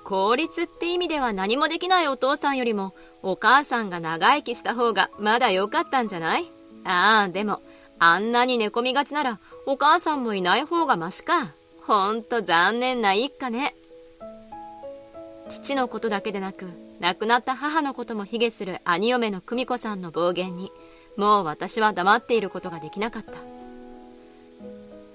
効率って意味では何もできないお父さんよりもお母さんが長生きした方がまだ良かったんじゃない？ああ、でもあんなに寝込みがちならお母さんもいない方がマシか。ほんと残念な一家ね。父のことだけでなく亡くなった母のことも卑下する兄嫁の久美子さんの暴言にもう私は黙っていることができなかった。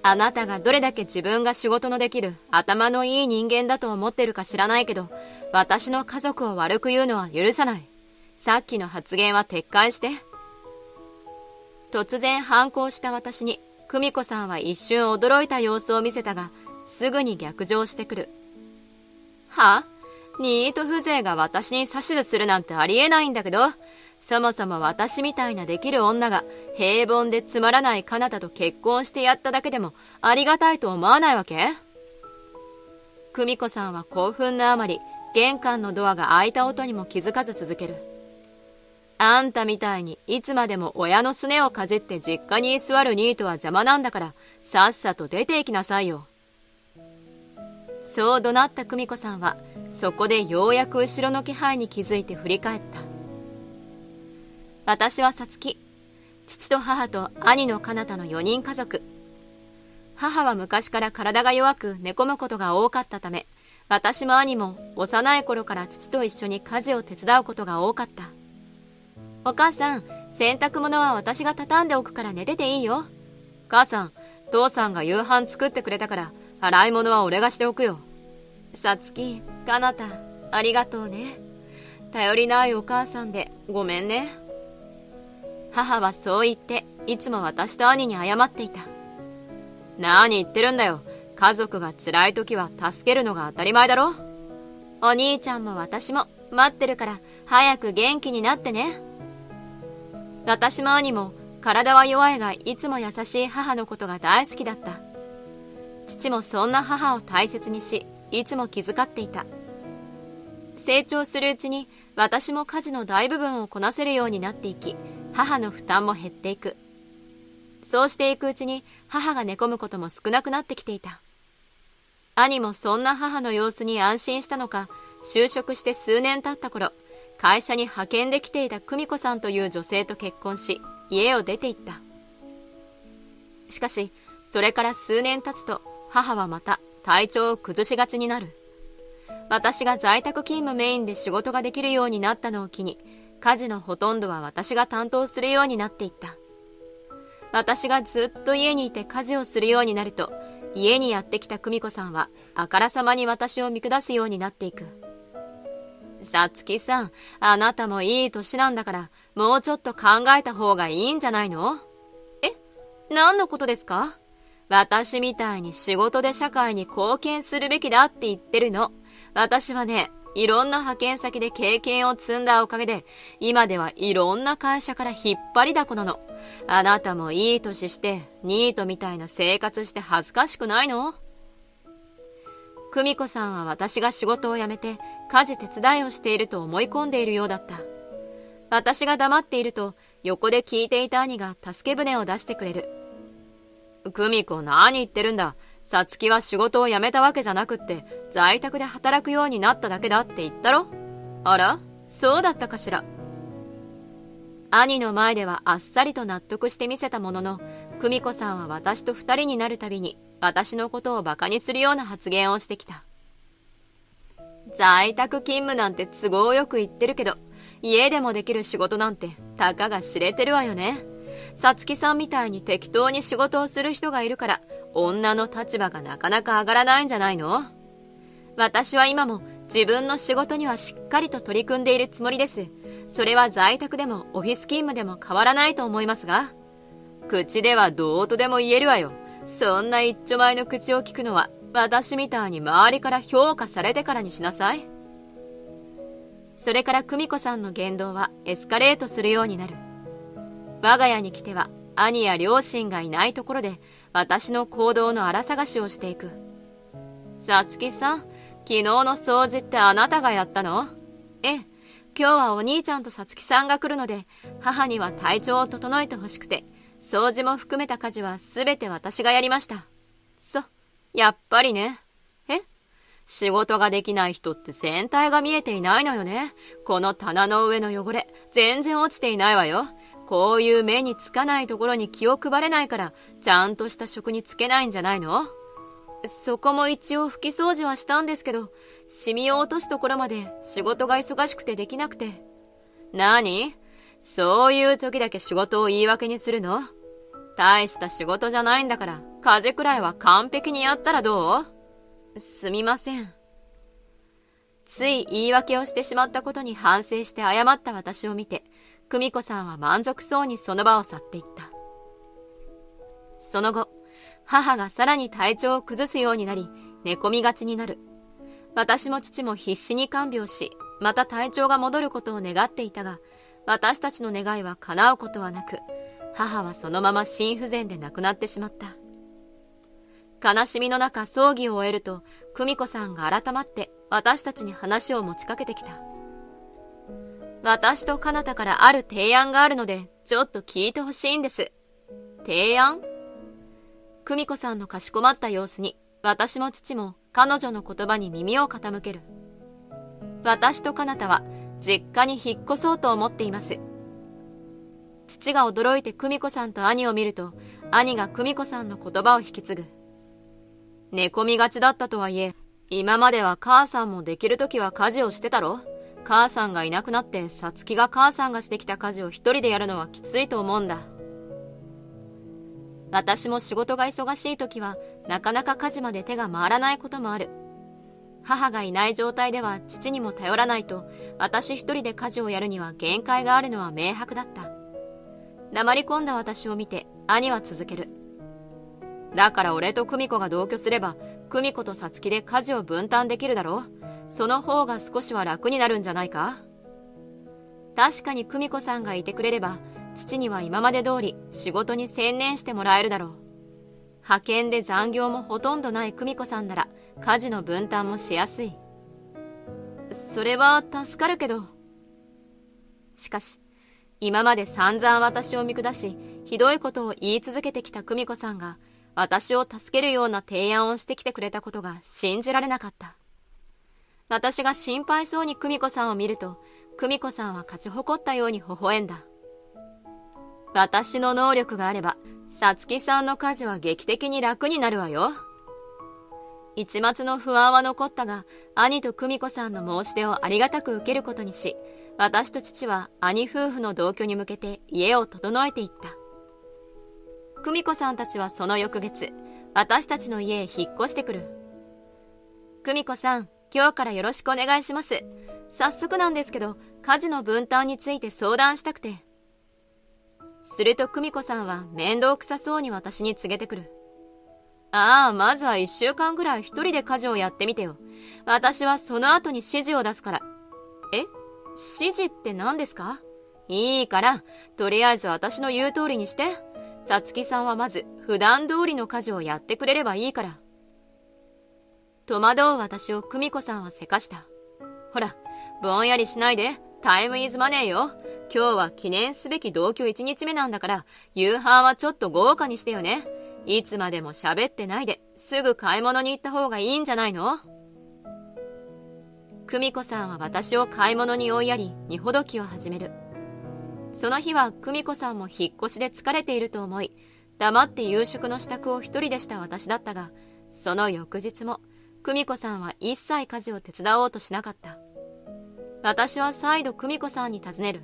あなたがどれだけ自分が仕事のできる頭のいい人間だと思ってるか知らないけど、私の家族を悪く言うのは許さない。さっきの発言は撤回して。突然反抗した私に久美子さんは一瞬驚いた様子を見せたが、すぐに逆上してくる。は？ニート風情が私に指図するなんてありえないんだけど、そもそも私みたいなできる女が平凡でつまらない彼方と結婚してやっただけでもありがたいと思わないわけ？久美子さんは興奮のあまり玄関のドアが開いた音にも気づかず続ける。あんたみたいにいつまでも親のすねをかじって実家に居座るニートは邪魔なんだからさっさと出て行きなさいよ。そう怒鳴った久美子さんはそこでようやく後ろの気配に気づいて振り返った。私はさつき、父と母と兄の彼方の4人家族。母は昔から体が弱く寝込むことが多かったため、私も兄も幼い頃から父と一緒に家事を手伝うことが多かった。お母さん、洗濯物は私が畳んでおくから寝てていいよ。母さん、父さんが夕飯作ってくれたから洗い物は俺がしておくよ。さつき、かなた、ありがとうね。頼りないお母さんでごめんね。母はそう言っていつも私と兄に謝っていた。何言ってるんだよ。家族が辛い時は助けるのが当たり前だろ。お兄ちゃんも私も待ってるから早く元気になってね。私も兄も体は弱いがいつも優しい母のことが大好きだった。父もそんな母を大切にしいつも気遣っていた。成長するうちに私も家事の大部分をこなせるようになっていき、母の負担も減っていく。そうしていくうちに母が寝込むことも少なくなってきていた。兄もそんな母の様子に安心したのか、就職して数年経った頃、会社に派遣で来ていた久美子さんという女性と結婚し、家を出て行った。しかし、それから数年経つと、母はまた体調を崩しがちになる。私が在宅勤務メインで仕事ができるようになったのを機に、家事のほとんどは私が担当するようになっていった。私がずっと家にいて家事をするようになると、家にやってきた久美子さんはあからさまに私を見下すようになっていく。さつきさん、あなたもいい年なんだからもうちょっと考えた方がいいんじゃないの？え？何のことですか？私みたいに仕事で社会に貢献するべきだって言ってるの。私はね、いろんな派遣先で経験を積んだおかげで、今ではいろんな会社から引っ張りだこなの。あなたもいい年してニートみたいな生活して恥ずかしくないの？久美子さんは私が仕事を辞めて家事手伝いをしていると思い込んでいるようだった。私が黙っていると横で聞いていた兄が助け舟を出してくれる。久美子、何言ってるんだ。さつきは仕事を辞めたわけじゃなくって在宅で働くようになっただけだって言ったろ。あら、そうだったかしら。兄の前ではあっさりと納得してみせたものの、久美子さんは私と二人になるたびに私のことをバカにするような発言をしてきた。在宅勤務なんて都合よく言ってるけど、家でもできる仕事なんてたかが知れてるわよね。さつきさんみたいに適当に仕事をする人がいるから女の立場がなかなか上がらないんじゃないの？私は今も自分の仕事にはしっかりと取り組んでいるつもりです。それは在宅でもオフィス勤務でも変わらないと思いますが。口ではどうとでも言えるわよ。そんな一丁前の口を聞くのは私みたいに周りから評価されてからにしなさい。それから久美子さんの言動はエスカレートするようになる。我が家に来ては兄や両親がいないところで私の行動の荒探しをしていく。さつきさん、昨日の掃除ってあなたがやったの？ええ、今日はお兄ちゃんとさつきさんが来るので母には体調を整えてほしくて掃除も含めた家事はすべて私がやりました。やっぱりね。仕事ができない人って全体が見えていないのよね。この棚の上の汚れ、全然落ちていないわよ。こういう目につかないところに気を配れないから、ちゃんとした職に就けないんじゃないの？そこも一応拭き掃除はしたんですけど、シミを落とすところまで仕事が忙しくてできなくて。何？そういう時だけ仕事を言い訳にするの？大した仕事じゃないんだから、家事くらいは完璧にやったらどう？すみません。つい言い訳をしてしまったことに反省して謝った私を見て、久美子さんは満足そうにその場を去っていった。その後、母がさらに体調を崩すようになり、寝込みがちになる。私も父も必死に看病し、また体調が戻ることを願っていたが、私たちの願いは叶うことはなく、母はそのまま心不全で亡くなってしまった。悲しみの中葬儀を終えると、久美子さんが改まって私たちに話を持ちかけてきた。私と彼方からある提案があるので、ちょっと聞いてほしいんです。提案？久美子さんのかしこまった様子に、私も父も彼女の言葉に耳を傾ける。私と彼方は実家に引っ越そうと思っています。父が驚いて久美子さんと兄を見ると、兄が久美子さんの言葉を引き継ぐ。寝込みがちだったとはいえ、今までは母さんもできるときは家事をしてたろ。母さんがいなくなってさつきが母さんがしてきた家事を一人でやるのはきついと思うんだ。私も仕事が忙しいときはなかなか家事まで手が回らないこともある。母がいない状態では父にも頼らないと、私一人で家事をやるには限界があるのは明白だった。黙り込んだ私を見て兄は続ける。だから俺と久美子が同居すれば、久美子とさつきで家事を分担できるだろう。その方が少しは楽になるんじゃないか。確かに久美子さんがいてくれれば、父には今まで通り仕事に専念してもらえるだろう。派遣で残業もほとんどない久美子さんなら、家事の分担もしやすい。それは助かるけど。しかし、今まで散々私を見下し、ひどいことを言い続けてきた久美子さんが、私を助けるような提案をしてきてくれたことが信じられなかった。私が心配そうに久美子さんを見ると、久美子さんは勝ち誇ったように微笑んだ。私の能力があれば、さつきさんの家事は劇的に楽になるわよ。一抹の不安は残ったが、兄と久美子さんの申し出をありがたく受けることにし、私と父は兄夫婦の同居に向けて家を整えていった。久美子さんたちはその翌月、私たちの家へ引っ越してくる。久美子さん、今日からよろしくお願いします。早速なんですけど、家事の分担について相談したくて。すると久美子さんは面倒くさそうに私に告げてくる。まずは1週間ぐらい一人で家事をやってみてよ。私はその後に指示を出すから。指示って何ですか？いいから、とりあえず私の言う通りにして。さつきさんはまず普段通りの家事をやってくれればいいから。戸惑う私を久美子さんはせかした。ほら、ぼんやりしないで、タイムイズマネーよ。今日は記念すべき同居1日目なんだから、夕飯はちょっと豪華にしてよね。いつまでも喋ってないで、すぐ買い物に行った方がいいんじゃないの？久美子さんは私を買い物に追いやり、荷ほどきを始める。その日は久美子さんも引っ越しで疲れていると思い、黙って夕食の支度を一人でした私だったが、その翌日も久美子さんは一切家事を手伝おうとしなかった。私は再度久美子さんに尋ねる。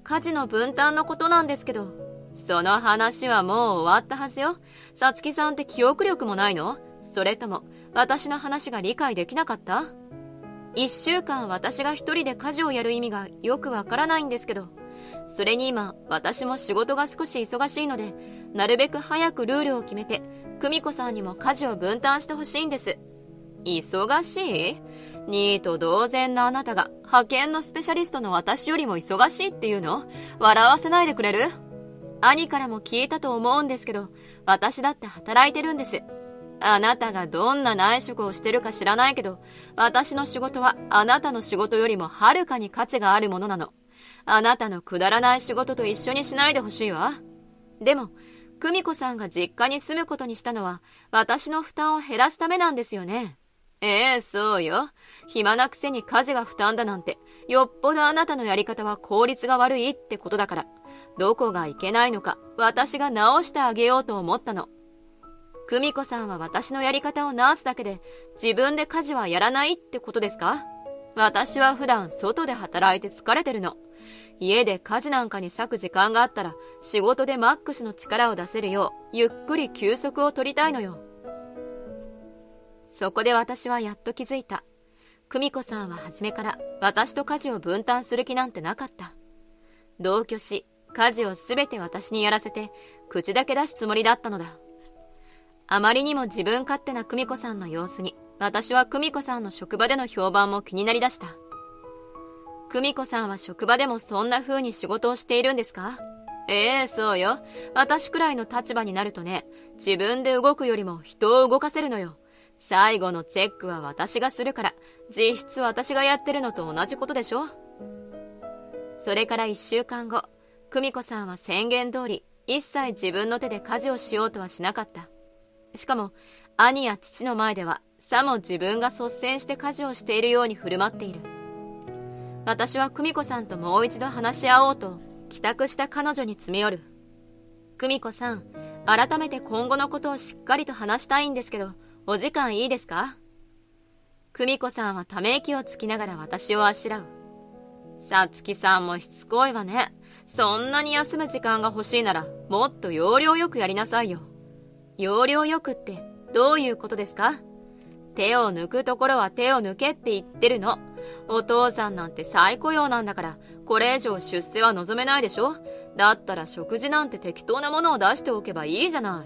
家事の分担のことなんですけど。その話はもう終わったはずよ。さつきさんって記憶力もないの？それとも私の話が理解できなかった？1週間私が一人で家事をやる意味がよくわからないんですけど。それに今私も仕事が少し忙しいので、なるべく早くルールを決めて久美子さんにも家事を分担してほしいんです。忙しい？ニート同然なあなたが派遣のスペシャリストの私よりも忙しいっていうの？笑わせないでくれる？兄からも聞いたと思うんですけど、私だって働いてるんです。あなたがどんな内職をしてるか知らないけど、私の仕事はあなたの仕事よりもはるかに価値があるものなの。あなたのくだらない仕事と一緒にしないでほしいわ。でも、久美子さんが実家に住むことにしたのは、私の負担を減らすためなんですよね。そうよ。暇なくせに家事が負担だなんて、よっぽどあなたのやり方は効率が悪いってことだから、どこがいけないのか私が直してあげようと思ったの。久美子さんは私のやり方を直すだけで自分で家事はやらないってことですか？私は普段外で働いて疲れてるの。家で家事なんかに割く時間があったら仕事でマックスの力を出せるようゆっくり休息を取りたいのよ。そこで私はやっと気づいた。久美子さんは初めから私と家事を分担する気なんてなかった。同居し、家事をすべて私にやらせて口だけ出すつもりだったのだ。あまりにも自分勝手な久美子さんの様子に、私は久美子さんの職場での評判も気になりだした。久美子さんは職場でもそんな風に仕事をしているんですか？そうよ。私くらいの立場になるとね、自分で動くよりも人を動かせるのよ。最後のチェックは私がするから、実質私がやってるのと同じことでしょ？それから1週間後、久美子さんは宣言通り、一切自分の手で家事をしようとはしなかった。しかも、兄や父の前では、さも自分が率先して家事をしているように振る舞っている。私は久美子さんともう一度話し合おうと、帰宅した彼女に詰め寄る。久美子さん、改めて今後のことをしっかりと話したいんですけど、お時間いいですか？久美子さんはため息をつきながら私をあしらう。さつきさんもしつこいわね。そんなに休む時間が欲しいなら、もっと要領よくやりなさいよ。要領よくってどういうことですか？手を抜くところは手を抜けって言ってるの。お父さんなんて再雇用なんだから、これ以上出世は望めないでしょ？だったら食事なんて適当なものを出しておけばいいじゃな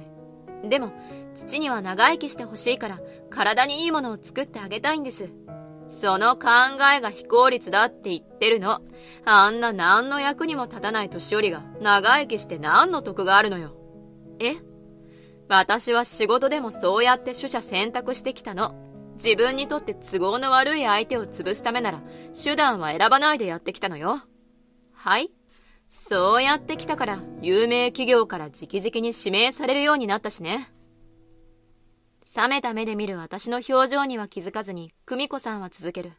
い。でも、父には長生きしてほしいから、体にいいものを作ってあげたいんです。その考えが非効率だって言ってるの。あんな何の役にも立たない年寄りが長生きして何の得があるのよ。私は仕事でもそうやって取捨選択してきたの。自分にとって都合の悪い相手を潰すためなら、手段は選ばないでやってきたのよ。はい。そうやってきたから、有名企業から直々に指名されるようになったしね。冷めた目で見る私の表情には気づかずに、久美子さんは続ける。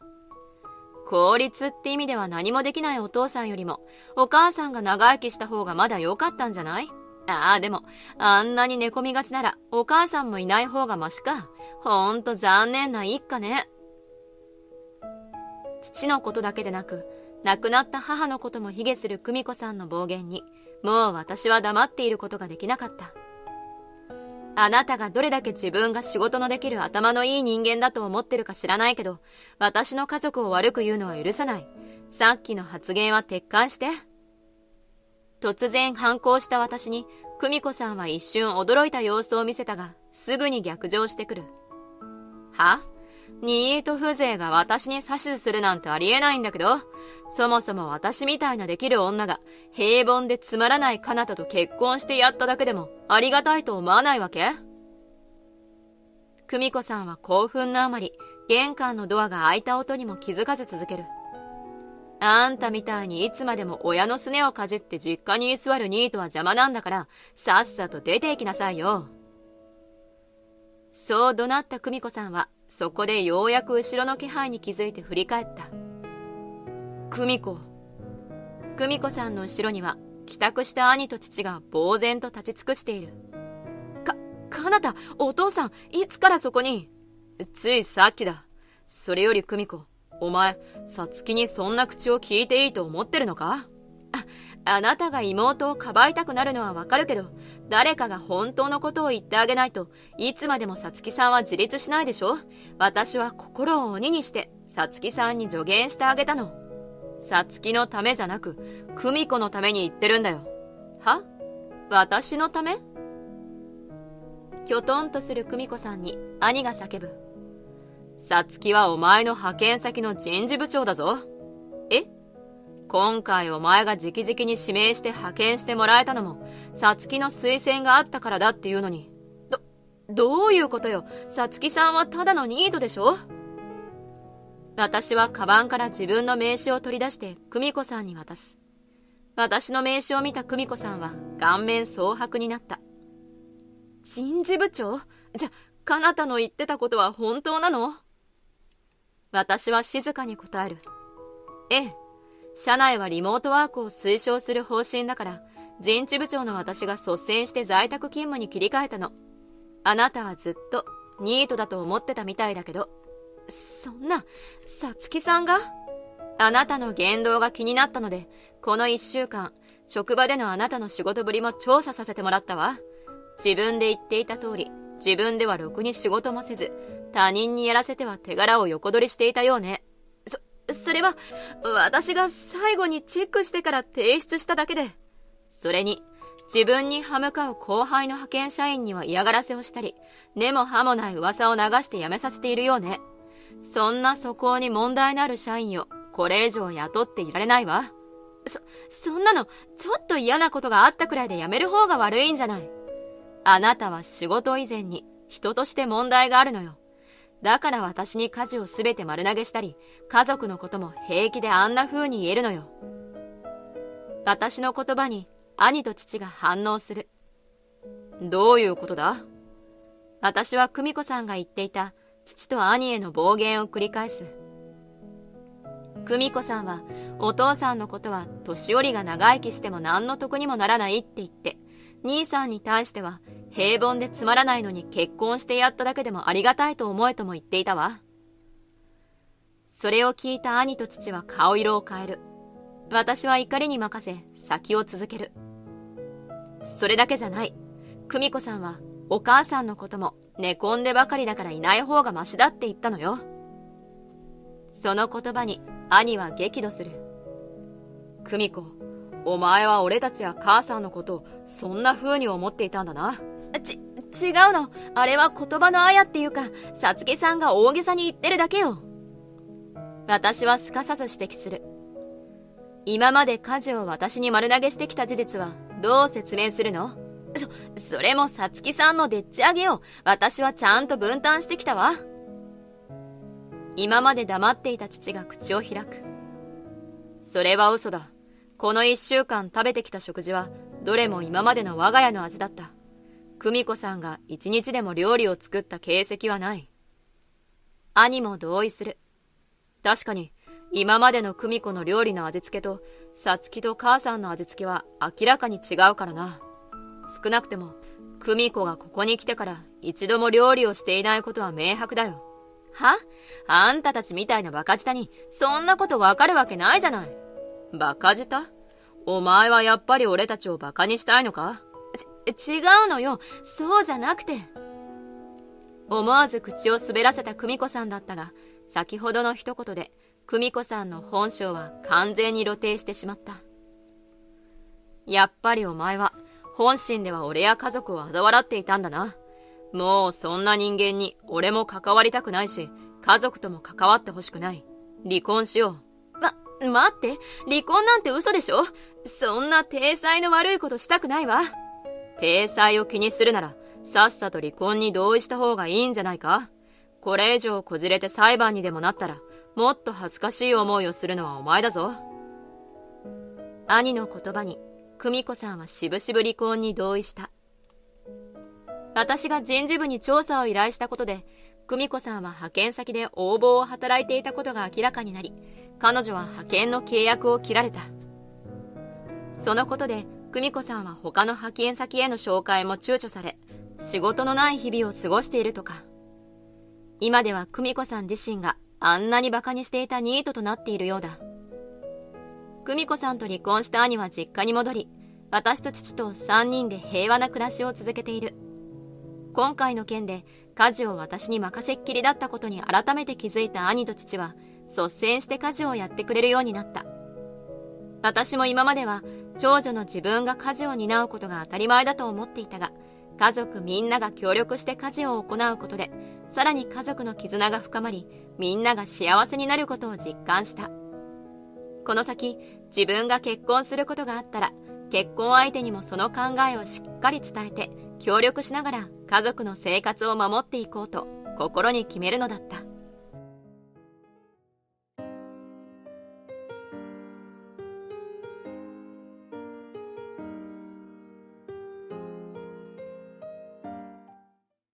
効率って意味では何もできないお父さんよりも、お母さんが長生きした方がまだ良かったんじゃない？でも、あんなに寝込みがちなら、お母さんもいない方がマシか。ほんと残念な一家ね。父のことだけでなく、亡くなった母のことも卑下する久美子さんの暴言に、もう私は黙っていることができなかった。あなたがどれだけ自分が仕事のできる頭のいい人間だと思ってるか知らないけど、私の家族を悪く言うのは許さない。さっきの発言は撤回して。突然反抗した私に、久美子さんは一瞬驚いた様子を見せたが、すぐに逆上してくる。は？ニート風情が私に指図するなんてありえないんだけど、そもそも私みたいなできる女が平凡でつまらない彼方と結婚してやっただけでもありがたいと思わないわけ？久美子さんは興奮のあまり、玄関のドアが開いた音にも気づかず続ける。あんたみたいにいつまでも親のすねをかじって実家に居座るニートは邪魔なんだから、さっさと出て行きなさいよ。そう怒鳴った久美子さんは、そこでようやく後ろの気配に気づいて振り返った。久美子さんの後ろには、帰宅した兄と父が呆然と立ち尽くしている。かなた、お父さん、いつからそこに？ついさっきだ。それより久美子、お前、さつきにそんな口を聞いていいと思ってるのか？あなたが妹をかばいたくなるのはわかるけど、誰かが本当のことを言ってあげないといつまでもさつきさんは自立しないでしょ。私は心を鬼にしてさつきさんに助言してあげたの。さつきのためじゃなく久美子のために言ってるんだよ。は？私のため？きょとんとする久美子さんに兄が叫ぶ。さつきはお前の派遣先の人事部長だぞ。今回お前が直々に指名して派遣してもらえたのも、さつきの推薦があったからだっていうのに。どういうことよ。さつきさんはただのニートでしょ。私はカバンから自分の名刺を取り出して久美子さんに渡す。私の名刺を見た久美子さんは顔面蒼白になった。人事部長？じゃ、かなたの言ってたことは本当なの？私は静かに答える。ええ、社内はリモートワークを推奨する方針だから、人事部長の私が率先して在宅勤務に切り替えたの。あなたはずっとニートだと思ってたみたいだけど。そんな、さつきさんが？あなたの言動が気になったので、この1週間、職場でのあなたの仕事ぶりも調査させてもらったわ。自分で言っていた通り、自分ではろくに仕事もせず、他人にやらせては手柄を横取りしていたようね。それは、私が最後にチェックしてから提出しただけで。それに、自分に歯向かう後輩の派遣社員には嫌がらせをしたり、根も葉もない噂を流して辞めさせているようね。そんな素行に問題のある社員をこれ以上雇っていられないわ。そんなの、ちょっと嫌なことがあったくらいで辞める方が悪いんじゃない。あなたは仕事以前に人として問題があるのよ。だから私に家事をすべて丸投げしたり、家族のことも平気であんな風に言えるのよ。私の言葉に兄と父が反応する。どういうことだ？私は久美子さんが言っていた父と兄への暴言を繰り返す。久美子さんはお父さんのことは年寄りが長生きしても何の得にもならないって言って、兄さんに対しては平凡でつまらないのに結婚してやっただけでもありがたいと思えとも言っていたわ。それを聞いた兄と父は顔色を変える。私は怒りに任せ先を続ける。それだけじゃない。久美子さんはお母さんのことも寝込んでばかりだからいない方がマシだって言ったのよ。その言葉に兄は激怒する。久美子、お前は俺たちや母さんのことをそんな風に思っていたんだな。違うの。あれは言葉のあやっていうか、さつきさんが大げさに言ってるだけよ。私はすかさず指摘する。今まで家事を私に丸投げしてきた事実はどう説明するの？それもさつきさんのでっち上げを私はちゃんと分担してきたわ。今まで黙っていた父が口を開く。それは嘘だ。この1週間食べてきた食事はどれも今までの我が家の味だった。久美子さんが1日でも料理を作った形跡はない。兄も同意する。確かに今までの久美子の料理の味付けとさつきと母さんの味付けは明らかに違うからな。少なくても久美子がここに来てから一度も料理をしていないことは明白だよ。は？あんたたちみたいなバカ舌にそんなことわかるわけないじゃない。バカ舌？お前はやっぱり俺たちをバカにしたいのか？違うのよ。そうじゃなくて。思わず口を滑らせた久美子さんだったが、先ほどの一言で久美子さんの本性は完全に露呈してしまった。やっぱりお前は本心では俺や家族を嘲笑っていたんだな。もうそんな人間に俺も関わりたくないし、家族とも関わってほしくない。離婚しよう。待って、離婚なんて嘘でしょ？そんな体裁の悪いことしたくないわ。体裁を気にするなら、さっさと離婚に同意した方がいいんじゃないか？これ以上こじれて裁判にでもなったら、もっと恥ずかしい思いをするのはお前だぞ。兄の言葉に、久美子さんはしぶしぶ離婚に同意した。私が人事部に調査を依頼したことで、久美子さんは派遣先で応募を働いていたことが明らかになり、彼女は派遣の契約を切られた。そのことで、久美子さんは他の派遣先への紹介も躊躇され、仕事のない日々を過ごしているとか。今では久美子さん自身があんなにバカにしていたニートとなっているようだ。久美子さんと離婚した兄は実家に戻り、私と父と3人で平和な暮らしを続けている。今回の件で家事を私に任せっきりだったことに改めて気づいた兄と父は率先して家事をやってくれるようになった。私も今までは長女の自分が家事を担うことが当たり前だと思っていたが、家族みんなが協力して家事を行うことで、さらに家族の絆が深まり、みんなが幸せになることを実感した。この先、自分が結婚することがあったら、結婚相手にもその考えをしっかり伝えて、協力しながら家族の生活を守っていこうと心に決めるのだった。